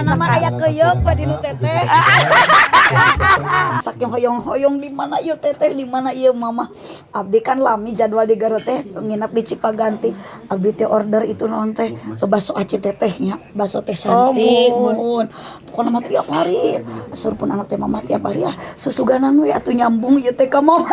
nama aya keuyeum pa di nu teteh. Saking hoyong-hoyong di mana ieu teteh, di mana ieu mama. Abdi kan lami jadwal di Garut teh nginap di Cipaganti. Abdi teh order itu naon teh bakso aci tetehnya, bakso teh Santi, muhun. Pokona mah tiap hari. Surpun anak teh mama tiap hari ah susuganan we atuh nyambung ieu teh ka mama.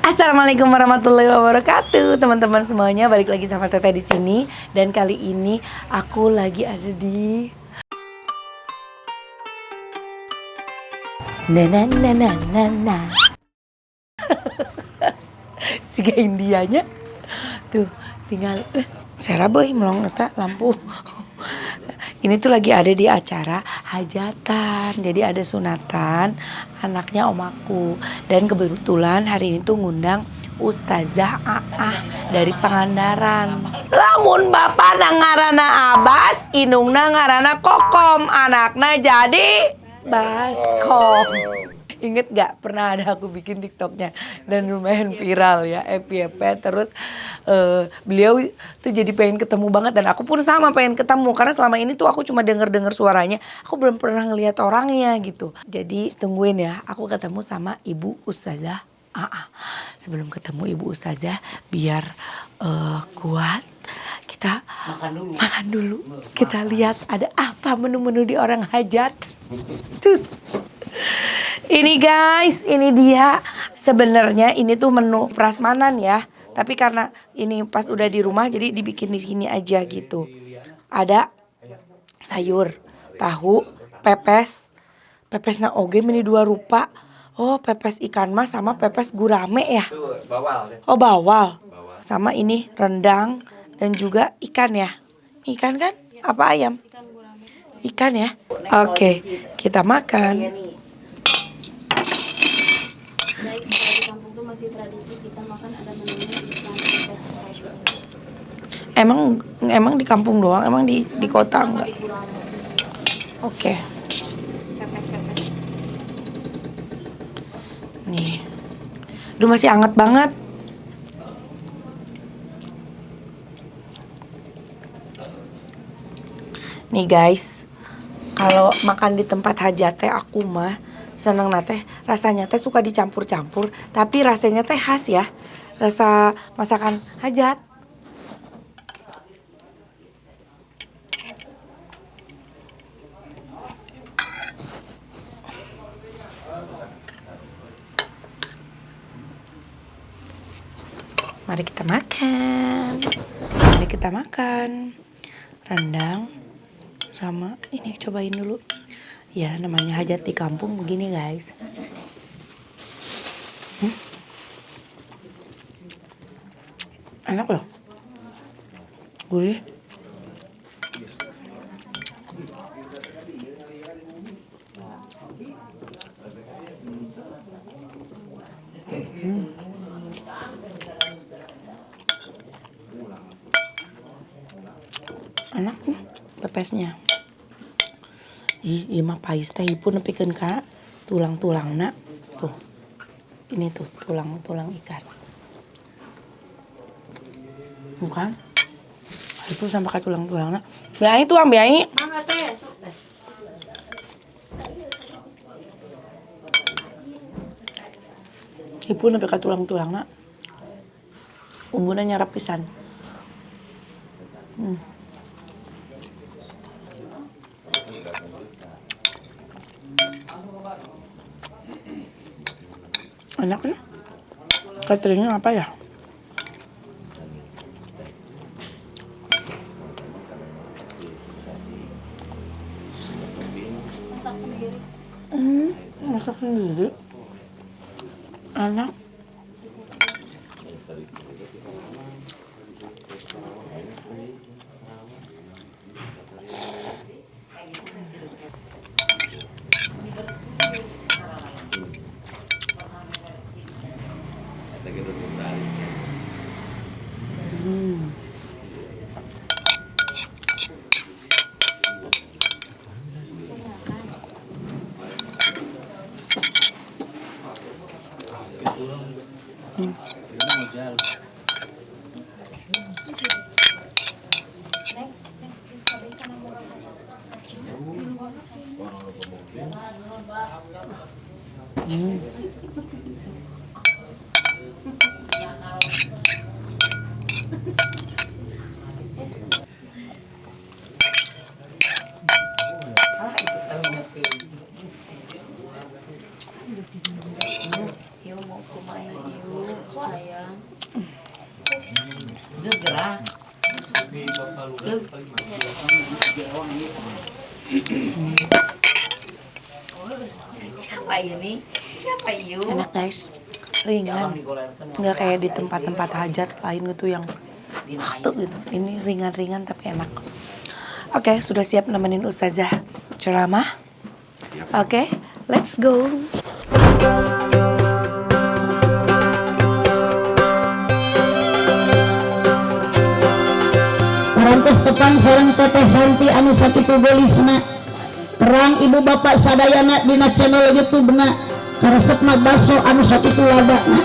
Assalamualaikum warahmatullahi wabarakatuh, teman-teman semuanya. Balik lagi sama Teteh di sini. Dan kali ini aku lagi ada di na. Siga Indianya tuh tinggal Sarah boy melong eta lampu. Ini tuh lagi ada di acara hajatan. Jadi ada sunatan anaknya omaku. Dan kebetulan hari ini tuh ngundang Ustazah Aah dari Pangandaran. Lamun bapak ngaranna Abbas, indungna ngaranna Kokom, anakna jadi Baskom. Ingat gak pernah ada aku bikin TikToknya dan lumayan viral ya, FYP. Terus beliau tuh jadi pengen ketemu banget dan aku pun sama pengen ketemu karena selama ini tuh aku cuma denger suaranya, aku belum pernah ngelihat orangnya gitu. Jadi tungguin ya, aku ketemu sama Ibu Ustazah Aah. Sebelum ketemu Ibu Ustazah biar kuat, kita makan dulu. Kita lihat ada apa menu-menu di orang hajat. Cus. Ini guys, ini dia. Sebenarnya ini tuh menu prasmanan ya. Tapi karena ini pas udah di rumah jadi dibikin di sini aja gitu. Ada sayur, tahu, pepes. Pepesna oge ini dua rupa. Oh, pepes ikan mas sama pepes gurame ya. Oh, bawal. Sama ini rendang dan juga ikan ya. Ikan kan? Apa ayam? Ikan ya. Oke, kita makan. Guys, kalau di kampung tuh masih tradisi kita makan ada menunya Emang di kampung doang, emang di kota enggak? Oke. Nih. Aduh masih hangat banget. Nih guys, kalau makan di tempat hajat teh aku mah seneng teh rasanya teh suka dicampur-campur, tapi rasanya teh khas ya, rasa masakan hajat. Mari kita makan rendang sama ini, cobain dulu. Ya namanya hajat di kampung begini guys. Enak loh, gurih. Enak nih pepesnya. Iya mah pais teh pun nepikeun ka tulang-tulangna. Tuh. Ini tuh tulang ikan. Bukan? Itu sampai ka tulang-tulangna. Biai tuang biai. Mangga teh, sok teh. Ipun sampai ka tulang-tulangna. Umbuna nyarap pisan. Enak ya? Cateringnya apa ya? Masak sendiri. Masak sendiri. Enak. Yuk mau kemana yuk sayang? Gerak. Terus siapa ini? Siapa yuk? Enak guys, ringan, nggak kayak di tempat-tempat hajat lain gitu yang tuh gitu. Ini ringan-ringan tapi enak. Oke, sudah siap nemenin Ustazah ceramah? Oke, let's go. Parantos tepang sareng Teteh Santi anu sakitu gelisna. Terang ibu bapak sadayana dina channel YouTube-na karesepna baso anu sakitu labana.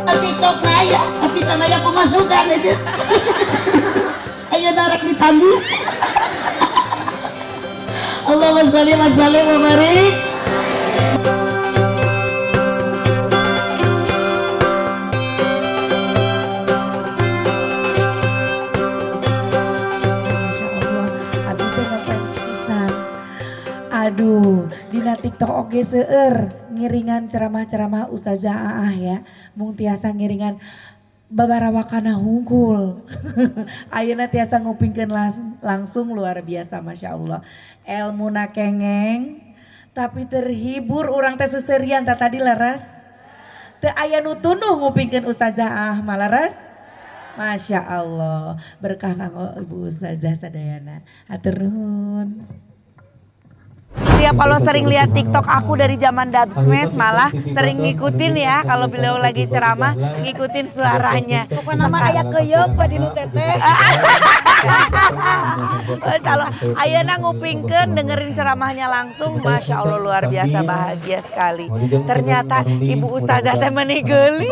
TikTok na aya, tapi sanaya pemasukan aja. Ayo darak ditambih. Allahumma sholli wa sallim wa barik. Aduh, dina TikTok oge seueur ngiringan ceramah-ceramah Ustazah Aah ya. Mung tiasa ngiringan babarawakana hungkul. Ayeuna tiasa ngupingkeun langsung luar biasa Masya Allah. Elmuna kengeng tapi terhibur urang teh seserian tadi leres. Teu aya nu tunduh ngupingkeun Ustazah Aah malaras. Masya Allah, berkah kanggo Ibu Ustazah sadayana. Hatur nuhun. Setiap kalau sering lihat TikTok aku dari zaman Dubsmash malah sering ngikutin ya kalau beliau lagi ceramah ngikutin suaranya. Pokoknya nama aya keuyeuk pa di nu teteh. Kalau ayeuna ngupingkeun dengerin ceramahnya langsung, Masya Allah luar biasa bahagia sekali. Ternyata Ibu Ustazah teh meuni geulis.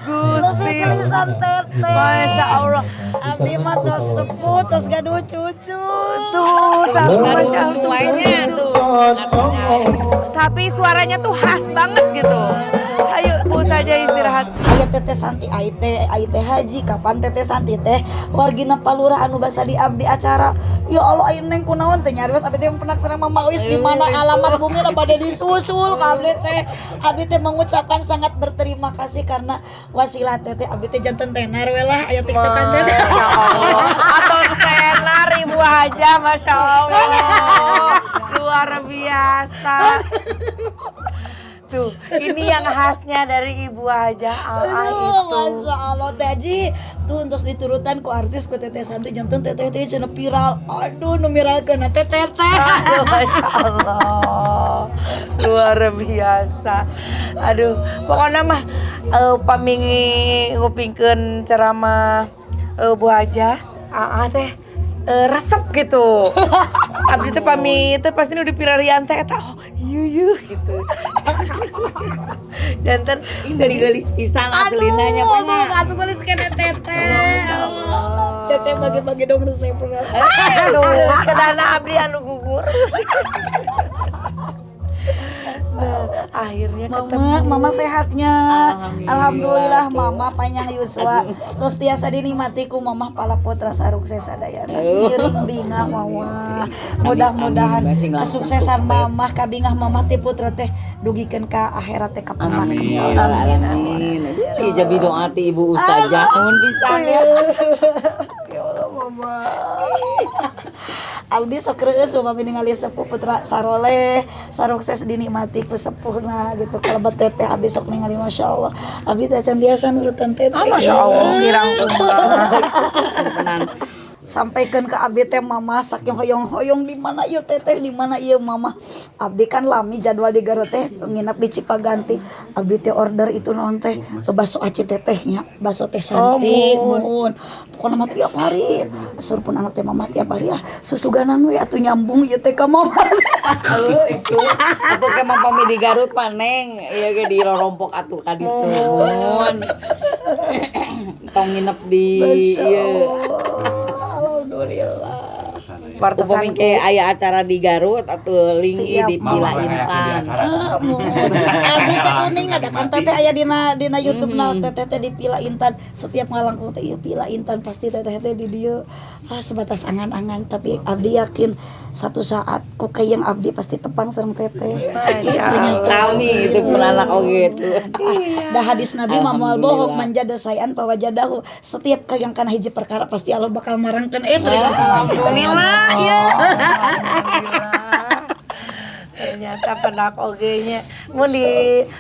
Gusti, Masya Allah. Abdi mah tos sepuh tos gaduh cucu. Tuh, Masya Allah tuh. Cocok. Tapi suaranya tuh khas banget gitu. Ayo Bu saja istirahat. Aya Teteh Santi ai teh haji kapan Teteh Santi teh wargina palurah anu basa di abdi acara. Ya Allah aya neng kunaon teh nyarios abdi teh penasaran Mama Uis di mana alamat bumi pada disusul ka abdi teh. Abdi teh mengucapkan sangat berterima kasih karena wasilah Teteh abdi teh janten tenar we lah aya TikTokan teh. Masya Allah. Atau tenar Ibu Haja, Masya Allah. Luar biasa. Tuh, ini yang khasnya dari Ibu Haja Aah itu. Masya Allah Teh Haji. Tuh terus diturutan ku artis ku Teteh Santi janten Teteh teh cenah viral. Aduh nu viralkeun Teteh. Aduh, Masya Allah. Luar biasa. Aduh, pokoknya mah pamingi ngupingkeun ceramah Bu Haja Aah teh resep gitu. Abdi teh pami teh pasti nu dipirarian teh eta oh ieu gitu. Janten Dari gelis pisan aslina nya pernah. Atuh gelis kene Teteh. Teteh bagi-bagi dong resepna. aduh kedana abdi anu gugur. Akhirnya ketemu. Mama sehatnya. Alhamdulillah Mama panjang yuswa. Terus tiasa dinikmati ku Mama pala putra sarukses sadayana. Iring bingah Mama. Mudah-mudahan kesuksesan Mama ka bingah Mama ti putra teh dugikeun ka akhirat teh kapenak. Amin. Ijabi doa ti Ibu Ustazah nuhun pisan ya. Ya Allah Mama. Abdi sok reueus upami ningali sepuh putra saroleh, sarukses dinikmati ku sepuhna gitu. Kalebet teteh abdi sok ningali masyaallah. Abdi teh can tiasa nurutan teteh. Masya Allah kirang Sampaikan ke abdi teh Mama saking hoyong-hoyong di mana ieu teteh di mana ieu Mama. Abdi kan lami jadwal di Garut teh nginep di Cipaganti. Abdi teh order itu naon teh bakso aci tetehnya, bakso teh Santi nuhun. Pokona mah tiap hari. Surpun anak teh Mama tiap hari ah susuganan we atuh nyambung ieu teh ka Mama. Halo itu ke mapami di Garut paneng ieu ge di rorompok atuh ka ditu. Tong nginep di ieu wartosan Upami kayak aya acara di Garut atau Linggi Siap. di Pila Mama kayak di Intan. acara. Abdi teh kuning ada kan teteh aya dina YouTube na teteh teh di Pila Intan setiap ngalangkung teh ieu Pila Intan pasti teteh teh di dieu sebatas angan-angan tapi abdi yakin satu saat kok kayak yang abdi pasti tepang sareng teteh. Kami itu pun anak oge itu. Dah hadis Nabi mamal bohong manjada sayan pawajadahu setiap kagang kana hiji perkara pasti Allah bakal marangkeun alhamdulillah ya. Ternyata penak oge-nya mun di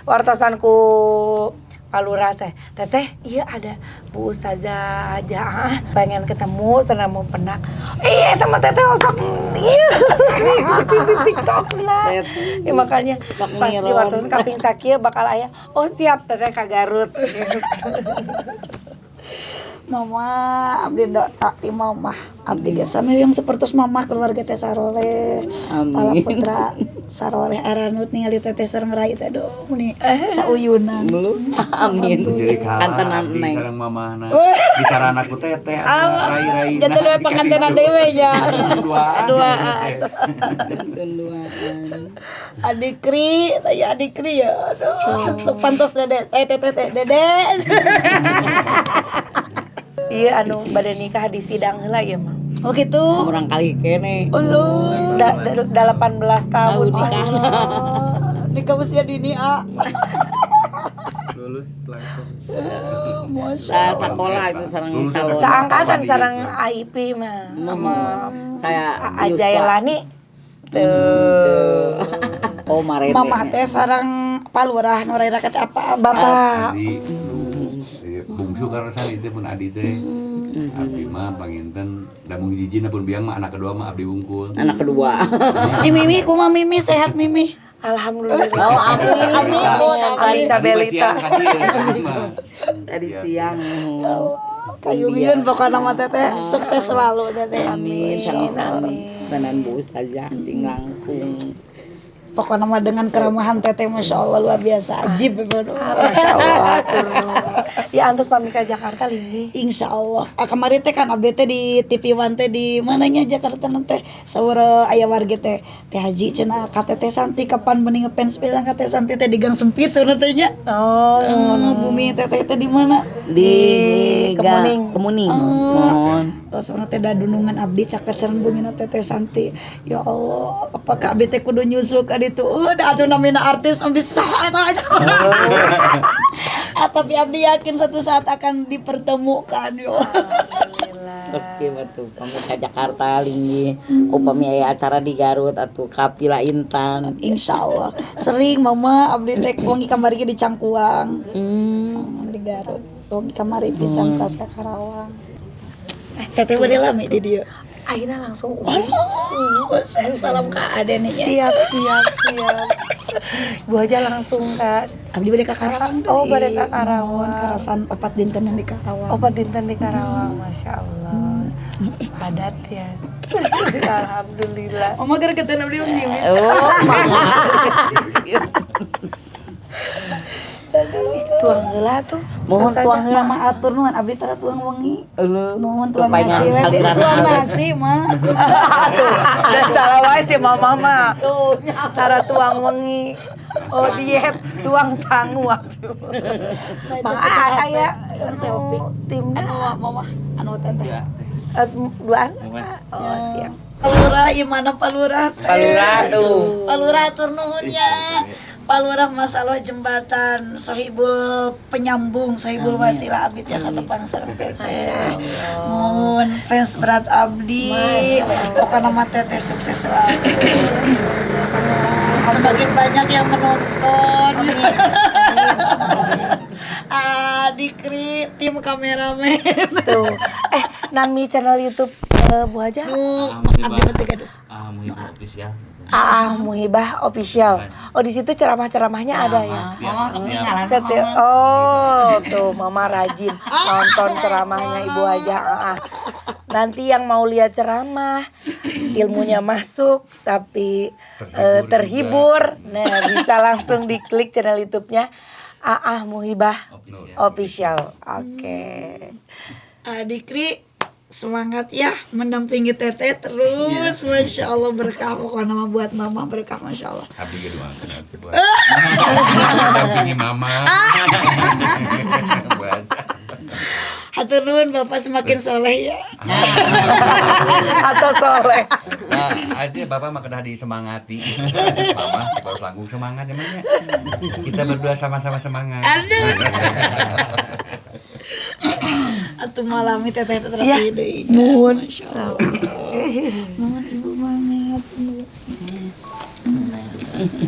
wartosan ku Palura teh teteh iya ada Bu Ustazah aja pengen ketemu sana mau penak teman teteh osok iya di TikTok lah ya, makanya pas di wartosan kaping sakieu bakal aya oh siap teteh ka Garut Mama abdi doa ti mama abdi ge sami yang sapertos mama keluarga teh saroleh pala putra saroleh aranut ningali teteh sareng rai teh aduh muni sauyunan Belum. Amin. Jadi Antenan di Neng. sareng mamahna. Bicara anakku teteh rai-rai. jatuh dewe pangantenan dewe nya Duaan. Duaan. adikri ya adikri ya aduh sepantos dede teteh dede iya anu bade nikah di sidang heula ya mah oh gitu Orang kali kene. Allah 18 tahun nikahna. nikah usia dini Lulus langsung. Saya sekolah itu sareng calon. seangkatan sareng AIP mah sama Saya Ajailani Oh, Marene. mama teh sareng palurah nu rai raket apa Bapak Adi bungsu karena san itu pun adi teh. Abdi mah panginten da mung hiji pun biang mah anak kedua mah abdi wungkul. Anak kedua. Mimi kumaha Mimi sehat Mimi alhamdulillah Oh, amin. Amin Sabelita Tadi siang. kayuyun pokoknya mah teteh sukses selalu teteh Amin. Tenan Bu Ustazah sing langkung. pokoknya mah dengan keramahan teteh masya Allah luar biasa ajib Masya Allah ya antus pamit ke Jakarta Linggi insya Allah kemarin teh kan update teh di TV One teh di mananya Jakarta nanti saura aya warga teh teh haji cenah KTT Santi kapan bening ngefans pisan KTT Santi teh di gang sempit sebenarnya teh nya bumi teteh teh di mana Di Kemuning. Kemuning. Mohon. oh sebenarnya teh da dunungan abdi caket sareng bumina teteh Santi ya Allah apakah abdi teh kudu nyusul ka ditu udah atuh namina artis bisa eta aja tapi abdi yakin satu saat akan dipertemukan yo Terus gimana tuh pamit ke Jakarta Linggi. Upami aya acara di Garut atuh ka Pila Intan. insyaallah sering mama abdi teh wengi kamari ge di Cangkuang di Garut wengi kamari pisan tas ka Karawang teteh bade lami di dieu akhirnya langsung salam ka Aden nya siap Bu aja langsung Kak abdi bade ka Karawang oh bade ka Karawang karasan 4 dinten di Karawang opat dinten di Karawang Masya Allah padat ya alhamdulillah mama gara ketemu abdi mimpi Oh, tuang heula tuh mohon tuang heula. mama atur nuhun abdi tara tuang wengi mohon tuang Rupanya nasi we saliran tuang halus. nasi mah udah salah wae si mama mah tara tuang wengi oh diet tuang sangu Bang aya selfie timna mama anu teteh duaan oh siap Palurah gimana Palurah teh? Palurah tuh. Palurah atur nuhunnya. Palurah masalah jembatan sohibul penyambung sohibul wasilah abdi tiasa tepang sareng teteh. Mohon fans berat abdi. Pokoknya mah teteh sukses selalu. Semakin banyak yang menonton. Dikri tim kameramen. tuh nami channel YouTube Bu aja Abdi mah teh gaduh. Muhibah official. Muhibah official. Oh di situ ceramah-ceramahnya ada ya. Setiap Oh tuh mama rajin nonton ceramahnya Ibu Haja. Nanti yang mau lihat ceramah ilmunya masuk tapi terhibur. Nah bisa langsung diklik channel YouTube-nya Muhibah official. Oke. Dikri semangat ya mendampingi teteh terus. Masya Allah berkah pokoknya nama buat mama berkah Masya Allah. Abdi kedua buat dampingi mama. Hatur nuhun Bapak semakin soleh ya. Atau soleh. Nah, aja Bapak mah kedah disemangati. Mama si Paus Langgung semangat emangnya. Kita berdua sama-sama semangat. Aduh. Atuh malami teteh terus Ya, deui. nuhun. Nuhun ibu banget.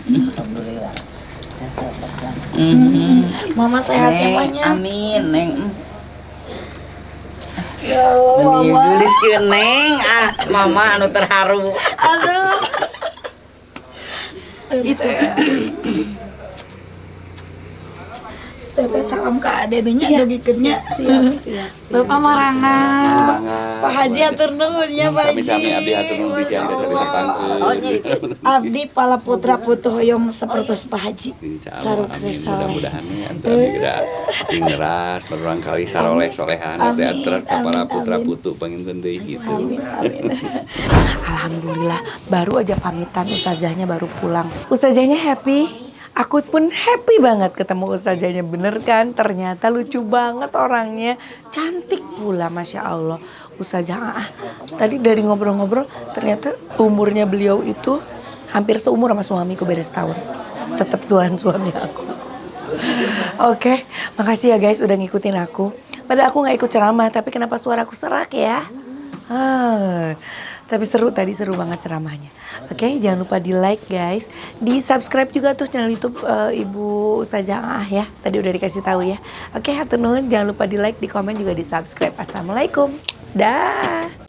Alhamdulillah. Mama sehat ya Neng, banyak. amin neng. Ya Allah mama. Tuliskeun neng, mama anu terharu. Aduh. Itu. Teteh salam ke adenya dogikeunnya. Siap. Bapak Marangan. Pak Haji atur nuhun ya Pak Haji. Sami-sami abdi atur nuhun di jam desa pangkeun. Abdi pala putra putu hoyong sapertos Pak Haji. Insyaallah amin mudah-mudahan ya abdi geura tingras berulang kali saroleh solehan teh antara kepala putra putu panginten deui kitu. Alhamdulillah baru aja pamitan ustazahnya baru pulang. Ustazahnya happy. Aku pun happy banget ketemu ustazahnya, bener kan? Ternyata lucu banget orangnya, cantik pula, Masya Allah. Ustazah tadi dari ngobrol-ngobrol, ternyata umurnya beliau itu hampir seumur sama suamiku, beda setahun. Tetap tuan suami aku. Oke, makasih ya guys udah ngikutin aku. Padahal aku gak ikut ceramah, tapi kenapa suaraku serak ya? Tapi seru tadi, seru banget ceramahnya. Oke, jangan lupa di like guys, di subscribe juga tuh channel YouTube Ibu Ustazah ya. Tadi udah dikasih tahu ya. Oke, hatur nuhun, jangan lupa di like, di komen juga di subscribe. Assalamualaikum, dah.